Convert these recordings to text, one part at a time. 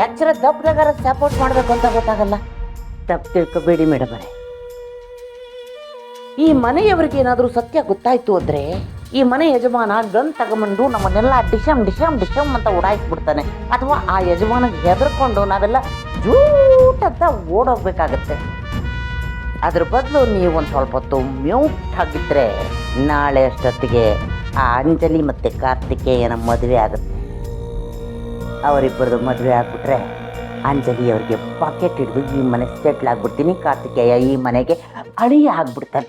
ಎಚ್ಚರ ದಪ್ಪದಾಗಾರ ಸಪೋರ್ಟ್ ಮಾಡಬೇಕು ಅಂತ ಗೊತ್ತಾಗಲ್ಲ. ತಪ್ಪು ತಿಳ್ಕೊಬೇಡಿ ಮೇಡಮರೇ. ಈ ಮನೆಯವರಿಗೆ ಏನಾದರೂ ಸತ್ಯ ಗೊತ್ತಾಯ್ತು ಅಂದರೆ ಈ ಮನೆ ಯಜಮಾನ ಗನ್ ತಗೊಂಬಂದು ನಮ್ಮನ್ನೆಲ್ಲ ಡಿಶಮ್ ಡಿಶಮ್ ಡಿಶಮ್ ಅಂತ ಉಡಾಯಿಸ್ಬಿಡ್ತಾನೆ. ಅಥವಾ ಆ ಯಜಮಾನಿಗೆ ಹೆದರ್ಕೊಂಡು ನಾವೆಲ್ಲ ಜೂಟ್ ಅಂತ ಓಡೋಗ್ಬೇಕಾಗತ್ತೆ. ಅದ್ರ ಬದಲು ನೀವು ಒಂದು ಸ್ವಲ್ಪ ಹೊತ್ತು ಮ್ಯೂಟ್ ಆಗಿದ್ದರೆ ನಾಳೆ ಅಷ್ಟೊತ್ತಿಗೆ ಆ ಅಂಜಲಿ ಮತ್ತು ಕಾರ್ತಿಕೇಯನ ಮದುವೆ ಆಗುತ್ತೆ. ಅವರಿಬ್ಬರದು ಮದುವೆ ಆಗಿಬಿಟ್ರೆ ಅಂಜಲಿ ಅವ್ರಿಗೆ ಪಾಕೆಟ್ ಹಿಡಿದು ಈ ಮನೆ ಸೆಟ್ಲ್ ಆಗ್ಬಿಡ್ತೀನಿ, ಕಾರ್ತಿಕೇಯ ಈ ಮನೆಗೆ ಅಳಿಯ ಆಗ್ಬಿಡ್ತಾನೆ.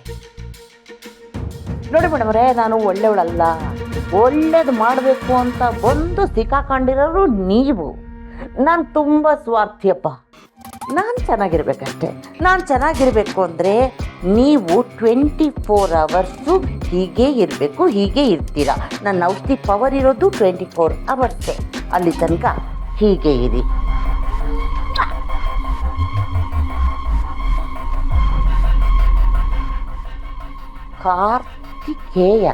ನೋಡಿ ಮೇಡಮ್ರೆ, ನಾನು ಒಳ್ಳೆಯವಳಲ್ಲ. ಒಳ್ಳೇದು ಮಾಡಬೇಕು ಅಂತ ಬಂದು ಸಿಕ್ಕಾಕೊಂಡಿರೋರು ನೀವು. ನಾನು ತುಂಬ ಸ್ವಾರ್ಥಿಯಪ್ಪ. ನಾನು ಚೆನ್ನಾಗಿರ್ಬೇಕಷ್ಟೆ. ನಾನು ಚೆನ್ನಾಗಿರಬೇಕು ಅಂದರೆ ನೀವು 24 ಅವರ್ಸು ಹೀಗೆ ಇರಬೇಕು, ಹೀಗೆ ಇರ್ತೀರ. ನನ್ನ ಔಷಧಿ ಪವರ್ ಇರೋದು 24 ಅವರ್ಸೇ. ಅಲ್ಲಿ ತನಕ ಹೀಗೆ ಇರಿ. ಕಾರ್ತಿಕೇಯ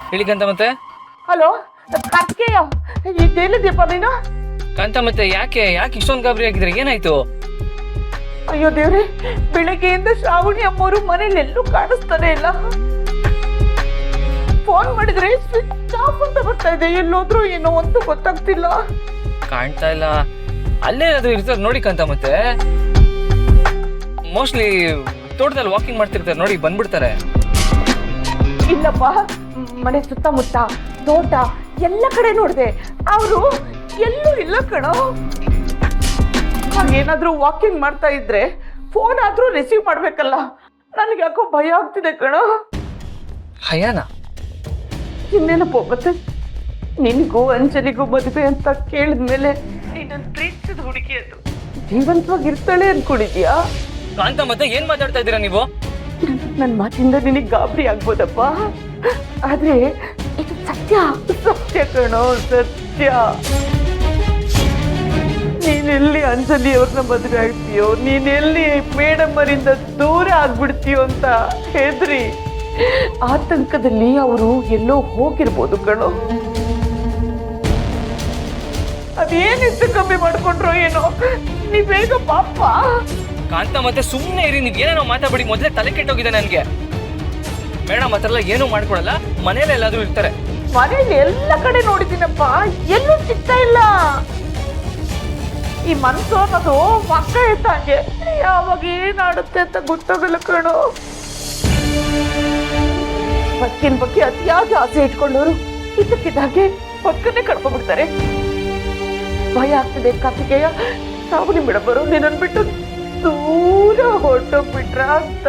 ಹೇಳಿ ಕಾಂತಮತ್ತೆ. ಹಲೋ ಕಾರ್ತಿಕೇಯ, ಎಲ್ಲಿದ್ದೀಯಪ್ಪ ನೀನು? ಕಾಂತಮತ್ತೆ, ಯಾಕೆ ಇಷ್ಟೊಂದು ಗಾಬರಿ ಆಗಿದ್ರೆ? ಏನಾಯ್ತು? ಅಯ್ಯೋ ದೇವ್ರೆ, ಬೆಳಗ್ಗೆಯಿಂದ ಶ್ರಾವಣಿ ಅಮ್ಮವರು ಮನೇಲಿ ಎಲ್ಲೂ ಕಾಣಿಸ್ತಾನೆ ಇಲ್ಲ. ಫೋನ್ ಮಾಡಿದ್ರೆ ಸ್ವಿಚ್ ಆಫ್ ಅಂತ ಬರ್ತಾ ಇದೆ. ಎಲ್ಲೋದ್ರು ಏನೋ ಒಂದು ಗೊತ್ತಾಗ್ತಿಲ್ಲ. ಕಾಣ್ತಾ ಇಲ್ಲ. ಅಲ್ಲೇ ಅದು ಇರ್ತಾರೆ ನೋಡಿ ಕಾಂತಮತ್ತೆ. ಮೋಸ್ಟ್ಲಿ ತೋಟದಲ್ಲಿ ವಾಕಿಂಗ್ ಮಾಡ್ತಿರ್ತಾರೆ ನೋಡಿ, ಬಂದ್ಬಿಡ್ತಾರೆ. ಇಲ್ಲಪ್ಪ, ಮನೆ ಸುತ್ತಮುತ್ತ ತೋಟ ಎಲ್ಲ ಕಡೆ ನೋಡಿದೆ, ಅವರು ಎಲ್ಲೂ ಇಲ್ಲ ಕಣೋ. ಹಾಗೇನಾದ್ರೂ ವಾಕಿಂಗ್ ಮಾಡ್ತಾ ಇದ್ರೆ ಫೋನ್ ಆದ್ರೂ ರಿಸೀವ್ ಮಾಡ್ಬೇಕಲ್ಲ. ನನಗೆ ಯಾಕೋ ಭಯ ಆಗ್ತಿದೆ ಕಣೋ. ಭಯನಾ? ಇನ್ನೇನಪ್ಪ ಮತ್ತೆ, ನಿನಗೂ ಅಂಜಲಿಗೂ ಮದುವೆ ಅಂತ ಕೇಳಿದ್ಮೇಲೆ ನೀನು ಪ್ರೀತಿಸಿದ ಹುಡುಗಿ ಅದು ಜೀವಂತವಾಗಿರ್ತಾಳೆ ಅನ್ಕೊಂಡಿದ್ಯಾ? ಕಾಂತಮತ್ತೆ, ಏನ್ ಮಾತಾಡ್ತಾ ಇದ್ದೀರಾ ನೀವು? ನನ್ನ ಮಾತಿಂದ ನಿನಗೆ ಗಾಬರಿ ಆಗ್ಬೋದಪ್ಪ, ಆದ್ರೆ ಇದು ಸತ್ಯ. ಸತ್ಯ ಕಣೋ, ಸತ್ಯ. ನೀನೆಲ್ಲಿ ಅಂಜಲಿ ಅವ್ರನ್ನ ಮದುವೆ ಆಗ್ತೀಯೋ, ನೀನೆಲ್ಲಿ ಮೇಡಮ್ಮರಿಂದ ದೂರ ಆಗ್ಬಿಡ್ತೀಯೋ ಅಂತ ಹೆದ್ರಿ ಆತಂಕದಲ್ಲಿ ಅವರು ಎಲ್ಲೋ ಹೋಗಿರ್ಬೋದು ಕಣೋ. ಅದೇನಿಷ್ಟು ಕಮ್ಮಿ ಮಾಡ್ಕೊಂಡ್ರೋ ಏನೋ. ನೀ ಬೇಗ ಪಾಪ. ಕಾಂತಮತ್ತೆ, ಸುಮ್ಮನೆ ಇರಿ. ನೀವ್ ಏನೇನೋ ಮಾತಾಡ್ಬಿಡಿ. ಮೊದಲೇ ತಲೆ ಕೆಟ್ಟೋಗಿದೆ ನನ್ಗೆ. ಮೇಡಮ್ ಹತ್ರ ಏನೂ ಮಾಡ್ಕೊಡಲ್ಲ, ಮನೇಲಿ ಎಲ್ಲಾದ್ರೂ ಇರ್ತಾರೆ. ಮನೇಲಿ ಎಲ್ಲ ಕಡೆ ನೋಡಿದ್ದೀನಪ್ಪ, ಎಲ್ಲೂ ಸಿಗ್ತಾ ಇಲ್ಲ. ಈ ಮನ್ಸು ಅನ್ನೋದು ಮಕ್ಕ ಇದ್ದಂಗೆ, ಯಾವಾಗ ಏನಾಡುತ್ತೆ ಅಂತ ಗೊತ್ತಾಗಲ್ಲ ಕಣೋ. ಬದುಕಿನ ಬಗ್ಗೆ ಅತಿಯಾಗಿ ಆಸೆ ಇಟ್ಕೊಂಡವರು ಇದಕ್ಕಿದ್ದಾಗೆ ಬದುಕನ್ನೇ ಕಳ್ಕೊಂಡ್ಬಿಡ್ತಾರೆ. ಭಯ ಆಗ್ತಿದೆ ಕಾರ್ತಿಕೇಯ. ಶ್ರಾವಣಿ ಮೇಡಮ್ ಬರೋ ನಿನ್ನನ್ನು ಬಿಟ್ಟು ದೂರ ಹೊರಟೋಗ್ಬಿಟ್ರ ಅಂತ.